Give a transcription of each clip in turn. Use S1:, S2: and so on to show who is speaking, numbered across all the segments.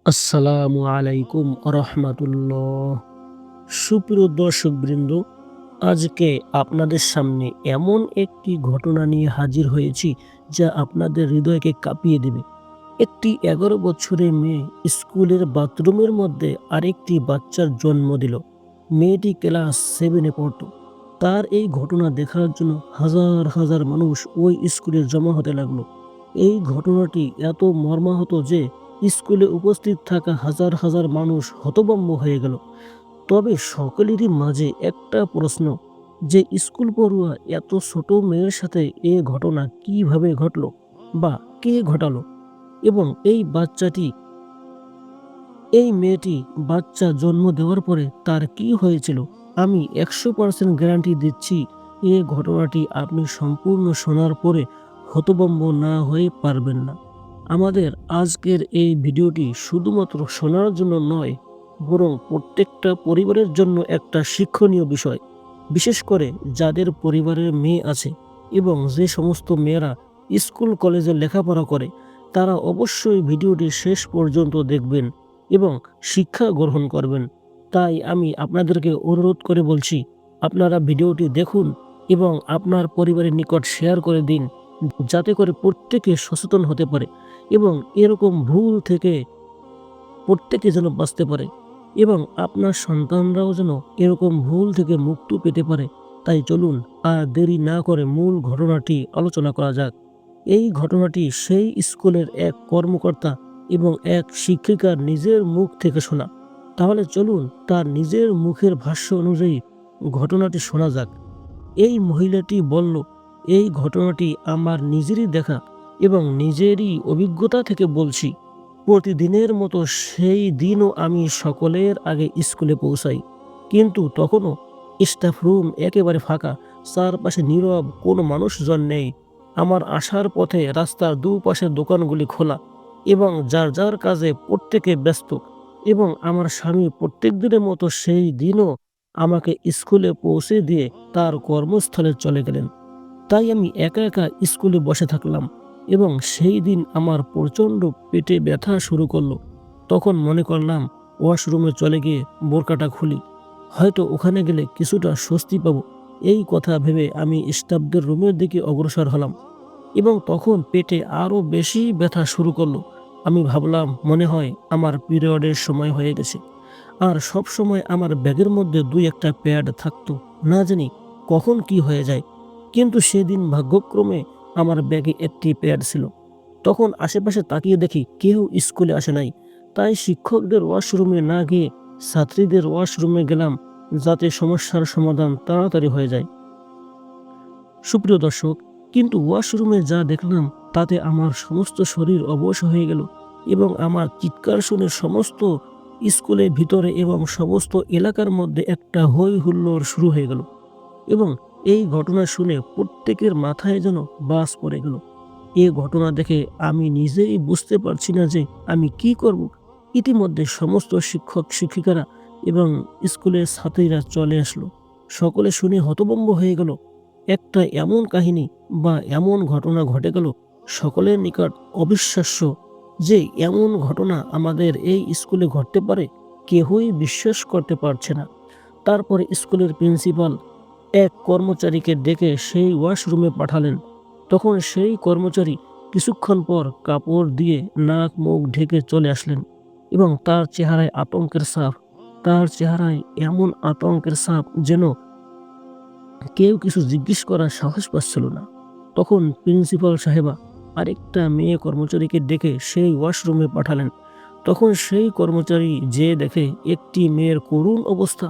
S1: আসসালামু আলাইকুম রহমাতুল্লাহ। সুপ্রিয় দর্শকবৃন্দ, আজকে আপনাদের সামনে এমন একটি ঘটনা নিয়ে হাজির হয়েছি যা আপনাদের হৃদয়কে কাঁপিয়ে দেবে। একটি 11 বছরের মেয়ে স্কুলের বাথরুমের মধ্যে আরেকটি বাচ্চার জন্ম দিল। মেয়েটি ক্লাস 7-এ পড়ত। তার এই ঘটনা দেখার জন্য হাজার হাজার মানুষ ওই স্কুলে জমা হতে লাগলো। এই ঘটনাটি এত মর্মাহত যে স্কুলে উপস্থিত থাকা হাজার হাজার মানুষ হতভম্ব হয়ে গেল। তবে সকলেরই মাঝে একটা প্রশ্ন, যে স্কুল পড়ুয়া এত ছোট মেয়ের সাথে এ ঘটনা কিভাবে ঘটলো বা কে ঘটালো, এবং এই মেয়েটি বাচ্চা জন্ম দেওয়ার পরে তার কি হয়েছিল। আমি 100% গ্যারান্টি দিচ্ছি, এ ঘটনাটি আপনি সম্পূর্ণ শোনার পরে হতভম্ব না হয়ে পারবেন না। আমাদের আজকের এই ভিডিওটি শুধুমাত্র শোনার জন্য নয়, বরং প্রত্যেকটা পরিবারের জন্য একটা শিক্ষণীয় বিষয়। বিশেষ করে যাদের পরিবারের মেয়ে আছে এবং যে সমস্ত মেয়েরা স্কুল কলেজে লেখাপড়া করে, তারা অবশ্যই ভিডিওটি শেষ পর্যন্ত দেখবেন এবং শিক্ষা গ্রহণ করবেন। তাই আমি আপনাদেরকে অনুরোধ করে বলছি, আপনারা ভিডিওটি দেখুন এবং আপনার পরিবারের নিকট শেয়ার করে দিন, যাতে করে প্রত্যেকে সচেতন হতে পারে এবং এরকম ভুল থেকে প্রত্যেকে যেন বাঁচতে পারে এবং আপনার সন্তানরাও যেন এরকম ভুল থেকে মুক্তি পেতে পারে। তাই চলুন আর দেরি না করে মূল ঘটনাটি আলোচনা করা যাক। এই ঘটনাটি সেই স্কুলের এক কর্মকর্তা এবং এক শিক্ষিকার নিজের মুখ থেকে শোনা। তাহলে চলুন তার নিজের মুখের ভাষ্য অনুযায়ী ঘটনাটি শোনা যাক। এই মহিলাটি বলল, এই ঘটনাটি আমার নিজেরই দেখা এবং নিজেরই অভিজ্ঞতা থেকে বলছি। প্রতিদিনের মতো সেই দিনও আমি সকলের আগে স্কুলে পৌঁছাই, কিন্তু তখনও স্টাফ রুম একেবারে ফাঁকা, চারপাশে নীরব, কোনো মানুষজন নেই। আমার আসার পথে রাস্তার দুপাশের দোকানগুলি খোলা এবং যার যার কাজে প্রত্যেকে ব্যস্ত, এবং আমার স্বামী প্রত্যেক দিনের মতো সেই দিনও আমাকে স্কুলে পৌঁছে দিয়ে তার কর্মস্থলে চলে গেলেন। তাই আমি একা একা স্কুলে বসে থাকলাম এবং সেই দিন আমার প্রচণ্ড পেটে ব্যথা শুরু করলো। তখন মনে করলাম ওয়াশরুমে চলে গিয়ে বোরকাটা খুলি, হয়তো ওখানে গেলে কিছুটা স্বস্তি পাবো। এই কথা ভেবে আমি স্টাফদের রুমের দিকে অগ্রসর হলাম এবং তখন পেটে আরও বেশি ব্যথা শুরু করলো। আমি ভাবলাম মনে হয় আমার পিরিয়ডের সময় হয়ে গেছে। আর সব সময় আমার ব্যাগের মধ্যে 2-1টা প্যাড থাকতো, না জানি কখন কি হয়ে যায়। কিন্তু সেদিন ভাগ্যক্রমে আমার ব্যাগে একটি প্যাড ছিল। তখন আশেপাশে তাকিয়ে দেখি কেউ স্কুলে আসে নাই। তাই শিক্ষকদের ওয়াশরুমে না গিয়ে ছাত্রীদের ওয়াশরুমে গেলাম, যাতে সমস্যার সমাধান তাড়াতাড়ি হয়ে যায়। সুপ্রিয় দর্শক, কিন্তু ওয়াশরুমে যা দেখলাম তাতে আমার সমস্ত শরীর অবশ হয়ে গেল এবং আমার চিৎকার শুনে সমস্ত স্কুলের ভিতরে এবং সমস্ত এলাকার মধ্যে একটা হই হুল্লোড় শুরু হয়ে গেল এবং এই ঘটনা শুনে প্রত্যেকের মাথায় যেন বাজ পড়ে গেল। এ ঘটনা দেখে আমি নিজেই বুঝতে পারছি না যে আমি কি করব। ইতিমধ্যে সমস্ত শিক্ষক শিক্ষিকারা এবং স্কুলের ছাত্রীরা চলে আসলো। সকলে শুনে হতভম্ব হয়ে গেল। একটা এমন কাহিনী বা এমন ঘটনা ঘটে গেল সকলের নিকট অবিশ্বাস্য, যে এমন ঘটনা আমাদের এই স্কুলে ঘটতে পারে, কেউই বিশ্বাস করতে পারছে না। তারপরে স্কুলের প্রিন্সিপাল এক কর্মচারীকে ডেকে সেই ওয়াশরুমে পাঠালেন। তখন সেই কর্মচারী কিছুক্ষণ পর কাপড় দিয়ে নাক মুখ ঢেকে চলে আসলেন এবং তার চেহারায় আতঙ্কের ছাপ। তার চেহারায় এমন আতঙ্কের ছাপ যেন কেউ কিছু জিজ্ঞেস করার সাহস পাচ্ছিল না। তখন প্রিন্সিপাল সাহেবা আরেকটা মেয়ে কর্মচারীকে ডেকে সেই ওয়াশরুমে পাঠালেন। তখন সেই কর্মচারী যে দেখে একটি মেয়ের করুণ অবস্থা,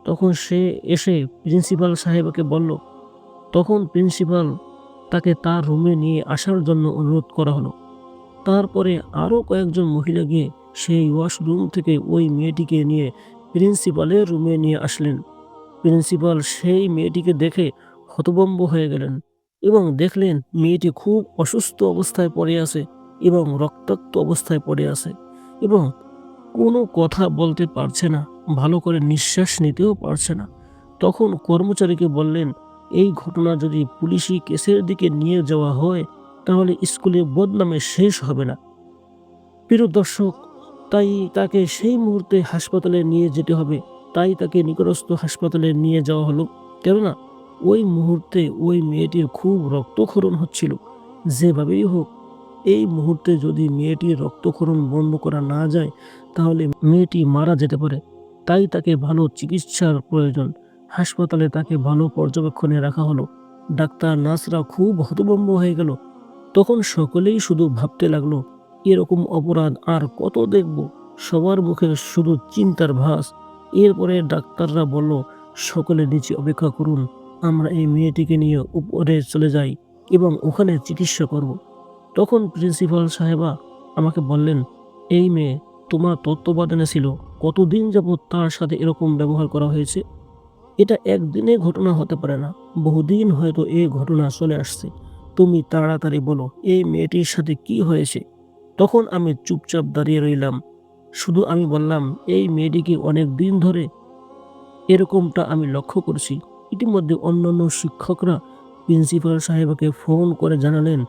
S1: তখন সে এসে প্রিন্সিপাল সাহেবকে বলল। তখন প্রিন্সিপাল তাকে তার রুমে নিয়ে আসার জন্য অনুরোধ করা হলো। তারপরে আরও কয়েকজন মহিলা গিয়ে সেই ওয়াশরুম থেকে ওই মেয়েটিকে নিয়ে প্রিন্সিপালের রুমে নিয়ে আসলেন। প্রিন্সিপাল সেই মেয়েটিকে দেখে হতভম্ব হয়ে গেলেন এবং দেখলেন মেয়েটি খুব অসুস্থ অবস্থায় পড়ে আছে এবং রক্তাক্ত অবস্থায় পড়ে আছে এবং কোনো কথা বলতে পারছে না, ভালো করে নিঃশ্বাস নিতেও পারছে না। তখন কর্মচারীকে বললেন, এই ঘটনা যদি পুলিশি কেসের দিকে নিয়ে যাওয়া হয় তাহলে স্কুলে বদনামে শেষ হবে না। প্রিয় দর্শক, তাই তাকে সেই মুহূর্তে হাসপাতালে নিয়ে যেতে হবে। তাই তাকে নিকটস্থ হাসপাতালে নিয়ে যাওয়া হলো। কেননা ওই মুহূর্তে ওই মেয়েটির খুব রক্তক্ষরণ হচ্ছিল। যেভাবেই হোক এই মুহূর্তে যদি মেয়েটির রক্তক্ষরণ বন্ধ করা না যায় তাহলে মেয়েটি মারা যেতে পারে। তাই তাকে ভালো চিকিৎসার প্রয়োজন। হাসপাতালে তাকে ভালো পর্যবেক্ষণে রাখা হলো। ডাক্তার নার্সরা খুব হতভম্ব হয়ে গেল। তখন সকলেই শুধু ভাবতে লাগলো, এরকম অপরাধ আর কত দেখব। সবার মুখে শুধু চিন্তার ভাস। এরপরে ডাক্তাররা বলল, সকলে নিচে অপেক্ষা করুন, আমরা এই মেয়েটিকে নিয়ে উপরে চলে যাই এবং ওখানে চিকিৎসা করব। তখন প্রিন্সিপাল সাহেবা আমাকে বললেন, এই মেয়ে তোমার তত্ত্বাবধানে ছিল, কতদিন যাবৎ তার সাথে এরকম ব্যবহার করা হয়েছে? এটা একদিনের ঘটনা হতে পারে না, বহুদিন হয়তো এই ঘটনা চলে আসছে। তুমি তাড়াতাড়ি বলো এই মেয়েটির সাথে কি হয়েছে। তখন আমি চুপচাপ দাঁড়িয়ে রইলাম। শুধু আমি বললাম, এই মেয়েটিকে অনেক দিন ধরে এরকমটা আমি লক্ষ্য করছি। ইতিমধ্যে অন্যান্য শিক্ষকরা প্রিন্সিপাল সাহেবকে ফোন করে জানালেন,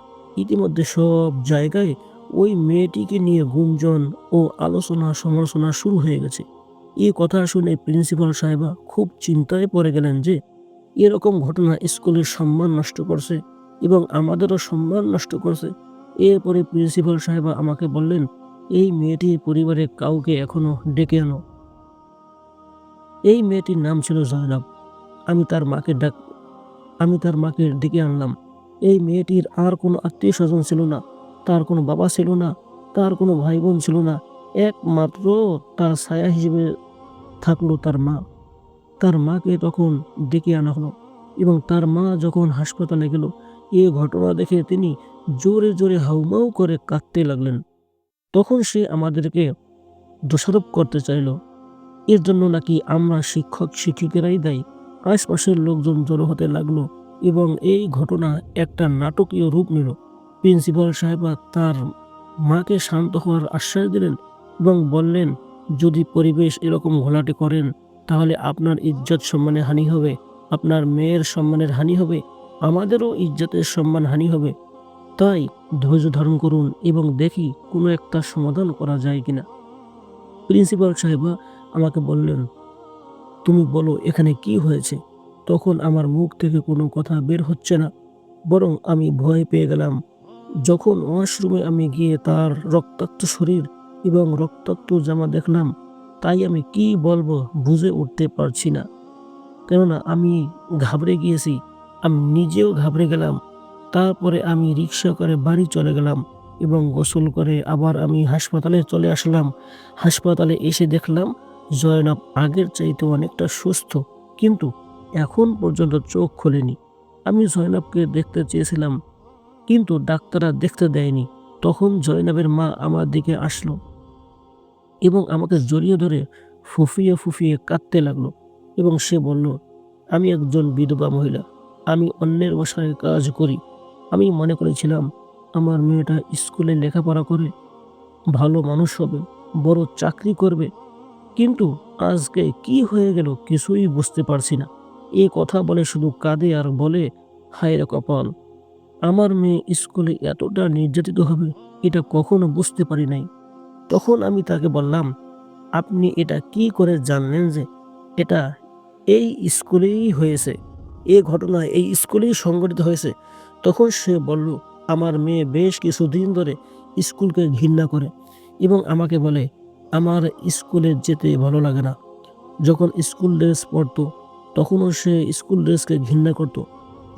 S1: ইতিমধ্যে সব জায়গায় ওই মেয়েটিকে নিয়ে গুঞ্জন ও আলোচনা সমালোচনা শুরু হয়ে গেছে। এই কথা শুনে প্রিন্সিপাল সাহেবা খুব চিন্তায় পড়ে গেলেন যে এরকম ঘটনা স্কুলের সম্মান নষ্ট করছে এবং আমাদেরও সম্মান নষ্ট করছে। এরপরে প্রিন্সিপাল সাহেবা আমাকে বললেন, এই মেয়েটির পরিবারের কাউকে এখনো ডেকে আনো। এই মেয়েটির নাম ছিল জয়নাব। আমি তার মাকে ডেকে আনলাম। এই মেয়েটির আর কোনো আত্মীয় স্বজন ছিল না, তার কোনো বাবা ছিল না, তার কোনো ভাই বোন ছিল না। একমাত্র তার ছায়া হিসেবে থাকলো তার মা। তার মাকে তখন ডেকে আনা হলো এবং তার মা যখন হাসপাতালে গেল, এ ঘটনা দেখে তিনি জোরে জোরে হাউমাউ করে কাঁদতে লাগলেন। তখন সে আমাদেরকে দোষারোপ করতে চাইল, এর জন্য নাকি আমরা শিক্ষক শিক্ষিকারাই দায়ী। আশপাশের লোকজন জড়ো হতে লাগলো এবং এই ঘটনা একটা নাটকীয় রূপ নিল। প্রিন্সিপাল সাহেবা তার মাকে শান্ত হওয়ার আশ্বাস দিলেন এবং বললেন, যদি পরিবেশ এরকম ঘোলাটে করেন তাহলে আপনার ইজ্জত সম্মানের হানি হবে, আপনার মেয়ের সম্মানের হানি হবে, আমাদেরও ইজ্জতের সম্মান হানি হবে। তাই ধৈর্য ধারণ করুন এবং দেখি কোনো একটা সমাধান করা যায় কিনা। প্রিন্সিপাল সাহেবা আমাকে বললেন, তুমি বলো এখানে কি হয়েছে। তখন আমার মুখ থেকে কোনো কথা বের হচ্ছে না, বরং আমি ভয় পেয়ে গেলাম। যখন ওয়াশরুমে আমি গিয়ে তার রক্তাক্ত শরীর এবং রক্তাক্ত জামা দেখলাম, তাই আমি কি বলবো বুঝে উঠতে পারছি না। কেননা আমি ঘাবড়ে গিয়েছি, আমি নিজেও ঘাবড়ে গেলাম। তারপরে আমি রিক্সা করে বাড়ি চলে গেলাম এবং গোসল করে আবার আমি হাসপাতালে চলে আসলাম। হাসপাতালে এসে দেখলাম জয়নাব আগের চাইতে অনেকটা সুস্থ, কিন্তু এখন পর্যন্ত চোখ খোলেনি। আমি জয়নাবকে দেখতে চেয়েছিলাম, কিন্তু ডাক্তাররা দেখতে দেয়নি। তখন জয়নাবের মা আমার দিকে আসলো এবং আমাকে জড়িয়ে ধরে ফুঁফিয়ে ফুঁফিয়ে কাঁদতে লাগলো এবং সে বলল, আমি একজন বিধবা মহিলা, আমি অন্যের বাসায় কাজ করি। আমি মনে করেছিলাম আমার মেয়েটা স্কুলে লেখাপড়া করে ভালো মানুষ হবে, বড় চাকরি করবে, কিন্তু আজকে কি হয়ে গেল কিছুই বুঝতে পারছি না। এই কথা বলে শুধু কাঁদে আর বলে, হায় রে কপাল, আমার মেয়ে স্কুলে এতটা নির্যাতিত হবে এটা কখনো বুঝতে পারি নাই। তখন আমি তাকে বললাম, আপনি এটা কি করে জানলেন যে এটা এই স্কুলেই হয়েছে, এ ঘটনা এই স্কুলেই সংঘটিত হয়েছে? তখন সে বলল, আমার মেয়ে বেশ কিছুদিন ধরে স্কুলকে ঘৃণা করে এবং আমাকে বলে আমার স্কুলে যেতে ভালো লাগে না। যখন স্কুল ড্রেস পরতো তখনও সে স্কুল ড্রেসকে ঘৃণা করত।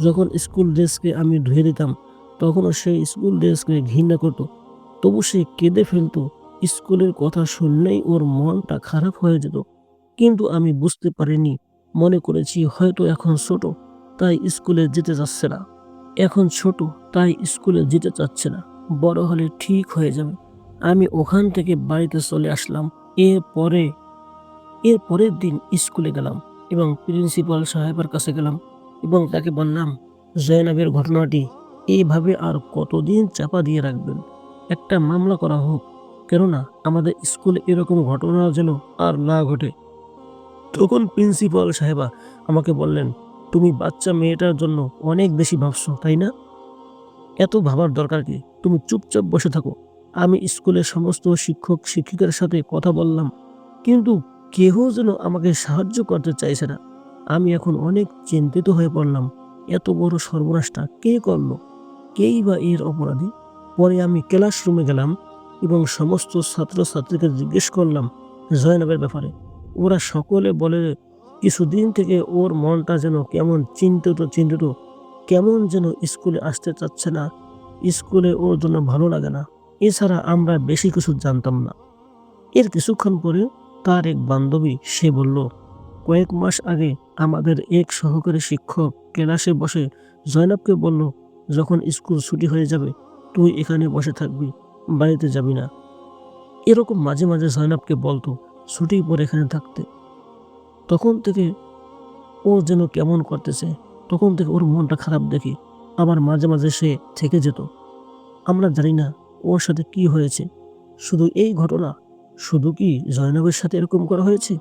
S1: যখন স্কুল ড্রেসকে আমি ধুয়ে দিতাম তখনও সে স্কুল ড্রেসকে ঘৃণা করত। তবু সে কেঁদে ফেলতো। স্কুলের কথা শুনলেই ওর মনটা খারাপ হয়ে যেত। কিন্তু আমি বুঝতে পারিনি, মনে করেছি হয়তো এখন ছোট তাই স্কুলে যেতে চাচ্ছে না। এখন ছোট তাই স্কুলে যেতে চাচ্ছে না, বড় হলে ঠিক হয়ে যাবে। আমি ওখান থেকে বাড়িতে চলে আসলাম। এর পরের দিন স্কুলে গেলাম এবং প্রিন্সিপাল সাহেবের কাছে গেলাম এবং তাকে বললাম, জয়নাবের ঘটনাটি এইভাবে আর কতদিন চাপা দিয়ে রাখবেন? একটা মামলা করা হোক, কেননা আমাদের স্কুলে এরকম ঘটনা যেন আর না ঘটে। তখন প্রিন্সিপাল সাহেবা আমাকে বললেন, তুমি বাচ্চা মেয়েটার জন্য অনেক বেশি ভাবছো তাই না? এত ভাবার দরকার কি? তুমি চুপচাপ বসে থাকো, আমি স্কুলের সমস্ত শিক্ষক শিক্ষিকার সাথে কথা বললাম, কিন্তু কেউ যেন আমাকে সাহায্য করতে চাইছে না। আমি এখন অনেক চিন্তিত হয়ে পড়লাম। এত বড় সর্বনাশটা কে করলো? কেই বা এর অপরাধী? পরে আমি ক্লাসরুমে গেলাম এবং সমস্ত ছাত্রছাত্রীকে জিজ্ঞেস করলাম জয়নবের ব্যাপারে। ওরা সকলে বলে কিছুদিন থেকে ওর মনটা যেন কেমন চিন্তিত চিন্তিত, কেমন যেন স্কুলে আসতে চাচ্ছে না, স্কুলে ওর জন্য ভালো লাগে না। এছাড়া আমরা বেশি কিছু জানতাম না। এর কিছুক্ষণ পরে তার এক বান্ধবী সে বলল, কয়েক মাস আগে আমাদের এক সহকারী শিক্ষক ক্লাসে বসে জয়নবকে বলল, যখন স্কুল ছুটি হয়ে যাবে তুই এখানে বসে থাকবি, বাড়িতে যাবি না। এরকম মাঝে মাঝে জয়নবকে বলতো ছুটির পর এখানে থাকতে। তখন থেকে ও যেন কেমন করতেছে, তখন থেকে ওর মনটা খারাপ দেখে আবার মাঝে মাঝে সে থেকে যেত। আমরা জানি না ওর সাথে কি হয়েছে। শুধু এই ঘটনা, শুধু কি জয়নবের সাথে এরকম করা হয়েছে,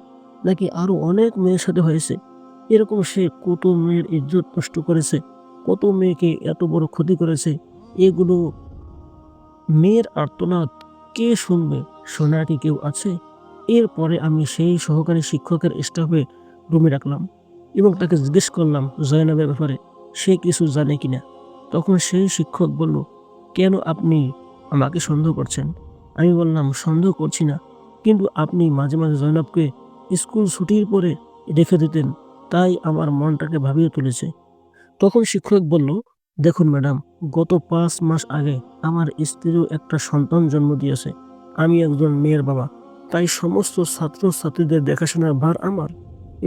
S1: নাকি আরো অনেক মেয়ের সাথে হয়েছে? এরকম সে কত মেয়ের ইজ্জত নষ্ট করেছে, কত মেয়েকে এত বড় ক্ষতি করেছে। এগুলো মেয়ের আর্তনাদ কে শুনবে? শোনার কি কেউ আছে? এরপরে আমি সেই সহকারী শিক্ষকের স্টাফে রুমে রাখলাম এবং তাকে জিজ্ঞেস করলাম জয়নবের ব্যাপারে সে কিছু জানে কিনা। তখন সেই শিক্ষক বলল, কেন আপনি আমাকে সন্দেহ করছেন? আমি বললাম, সন্দেহ করছি না, কিন্তু আপনি মাঝে মাঝে জয়নবকে স্কুল ছুটির পরে রেখে দিতেন, তাই আমার মনটাকে ভাবিয়ে তুলেছে। তখন শিক্ষক বলল, দেখুন ম্যাডাম, গত ৫ মাস আগে আমার স্ত্রীও একটা সন্তান জন্ম দিয়েছে। আমি একজন মেয়ের বাবা, তাই সমস্ত ছাত্রছাত্রীদের দেখাশোনার ভার আমার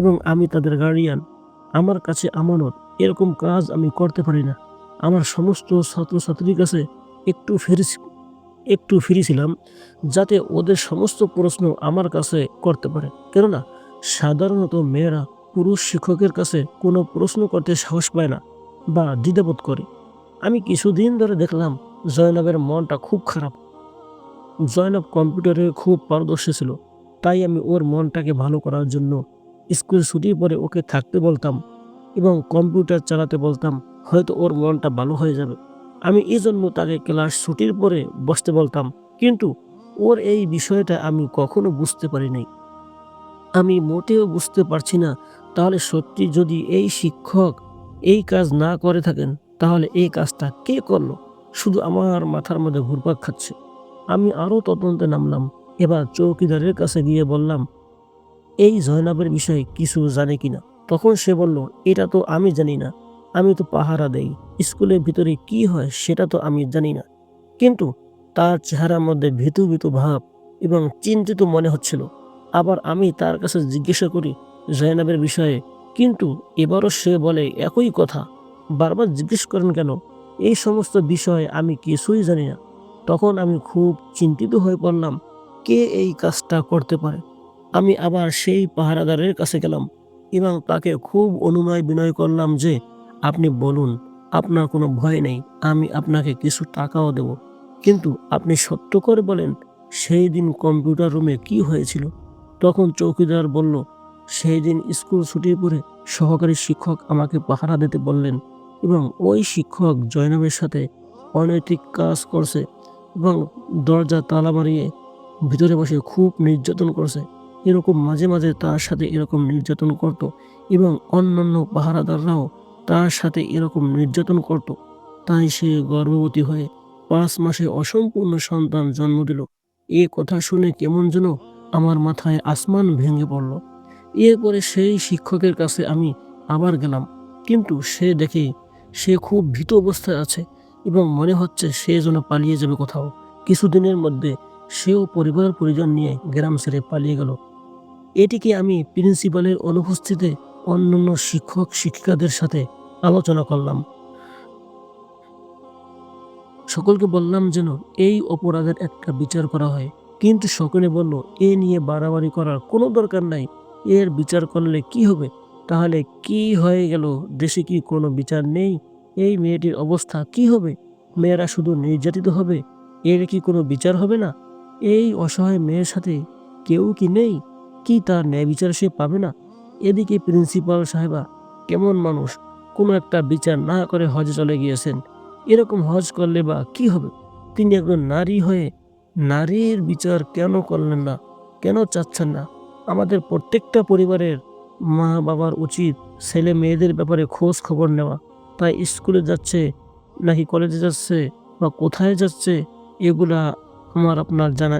S1: এবং আমি তাদের গার্ডিয়ান। আমার কাছে আমানত। এরকম কাজ আমি করতে পারি না। আমার সমস্ত ছাত্রছাত্রীর কাছে একটু ফ্রি একটু ফ্রি ছিলাম, যাতে ওদের সমস্ত প্রশ্ন আমার কাছে করতে পারে। কেননা সাধারণত মেয়েরা পুরুষ শিক্ষকের কাছে কোনো প্রশ্ন করতে সাহস পায় না বা দ্বিধাবোধ করে। আমি কিছুদিন ধরে দেখলাম জয়নবের মনটা খুব খারাপ। জয়নব কম্পিউটারে খুব পারদর্শী ছিল, তাই আমি ওর মনটাকে ভালো করার জন্য স্কুল ছুটির পরে ওকে থাকতে বলতাম এবং কম্পিউটার চালাতে বলতাম, হয়তো ওর মনটা ভালো হয়ে যাবে। আমি এই জন্য তাকে ক্লাস ছুটির পরে বসতে বলতাম, কিন্তু ওর এই বিষয়টা আমি কখনো বুঝতে পারি নাই। আমি মোটেও বুঝতে পারছি না, তাহলে সত্যি যদি এই শিক্ষক এই কাজ না করে থাকেন, তাহলে এই কাজটা কে করলো? শুধু আমার মাথার মধ্যে ঘুরপাক খাচ্ছে। আমি আরো তদন্তে নামলাম। এবার চৌকিদারের কাছে গিয়ে বললাম, এই জয়নাবের বিষয়ে কিছু জানে কিনা। তখন সে বলল, এটা তো আমি জানি না, আমি তো পাহারা দেই, স্কুলের ভিতরে কি হয় সেটা তো আমি জানি না। কিন্তু তার চেহারার মধ্যে ভীতু ভীতু ভাব এবং চিন্তিত মনে হচ্ছিল। আবার আমি তার কাছে জিজ্ঞাসা করি জয়নাবের বিষয়ে, কিন্তু এবারও সে বলে একই কথা। বারবার জিজ্ঞেস করেন কেন? এই সমস্ত বিষয়ে আমি কিছুই জানি না। তখন আমি খুব চিন্তিত হয়ে পড়লাম, কে এই কাজটা করতে পারে। আমি আবার সেই পাহারাদারের কাছে গেলাম এবং তাকে খুব অনুনয় বিনয় করলাম যে, আপনি বলুন, আপনার কোনো ভয় নেই, আমি আপনাকে কিছু টাকাও দেব, কিন্তু আপনি সত্য করে বলেন সেই দিন কম্পিউটার রুমে কি হয়েছিল। তখন চৌকিদার বলল, সেই দিন স্কুল ছুটির পরে সহকারী শিক্ষক আমাকে পাহারা দিতে বললেন এবং ওই শিক্ষক জয়নবের সাথে অনৈতিক কাজ করছে এবং দরজা তালা মারিয়ে ভিতরে বসে খুব নির্যাতন করছে। এরকম মাঝে মাঝে তার সাথে এরকম নির্যাতন করত এবং অন্যান্য পাহারাদাররাও তার সাথে এরকম নির্যাতন করত। তাই সে গর্ভবতী হয়ে ৫ মাসে অসম্পূর্ণ সন্তান জন্ম দিল। এ কথা শুনে কেমন যেন আমার মাথায় আসমান ভেঙে পড়ল। এরপরে সেই শিক্ষকের কাছে আমি আবার গেলাম, কিন্তু সে দেখে সে খুব ভীত অবস্থায় আছে এবং মনে হচ্ছে সে যেন পালিয়ে যাবে কোথাও। কিছুদিনের মধ্যে সেও পরিবার পরিজন নিয়ে গ্রাম ছেড়ে পালিয়ে গেল। এটিকে আমি প্রিন্সিপালের অনুপস্থিতিতে অন্যান্য শিক্ষক শিক্ষিকাদের সাথে আলোচনা করলাম। সকলকে বললাম যেন এই অপরাধের একটা বিচার করা হয়, কিন্তু সকলে বলল এ নিয়ে বাড়াবাড়ি করার কোনো দরকার নাই, এর বিচার করলে কি হবে? তাহলে কি হয়ে গেল? দেশে কি কোনো বিচার নেই? এই মেয়েটির অবস্থা কি হবে? মেয়েরা শুধু নির্যাতিত হবে, এর কি কোনো বিচার হবে না? এই অসহায় মেয়ের সাথে কেউ কি নেই? কি তার ন্যায় বিচার সে পাবে না? এদিকে প্রিন্সিপাল সাহেবা কেমন মানুষ, কোনো একটা বিচার না করে হজে চলে গিয়েছেন। এরকম হজ করলে বা কি হবে? তিনি একজন নারী হয়ে নারীর বিচার কেন করলেন না? কেন চাচ্ছেন না? আমাদের প্রত্যেকটা পরিবারের মা বাবার উচিত ছেলে মেয়েদের ব্যাপারে খোঁজ খবর নেওয়া। তাই স্কুলে যাচ্ছে নাকি কলেজে যাচ্ছে বা কোথায় যাচ্ছে এগুলা আমার আপনার জানা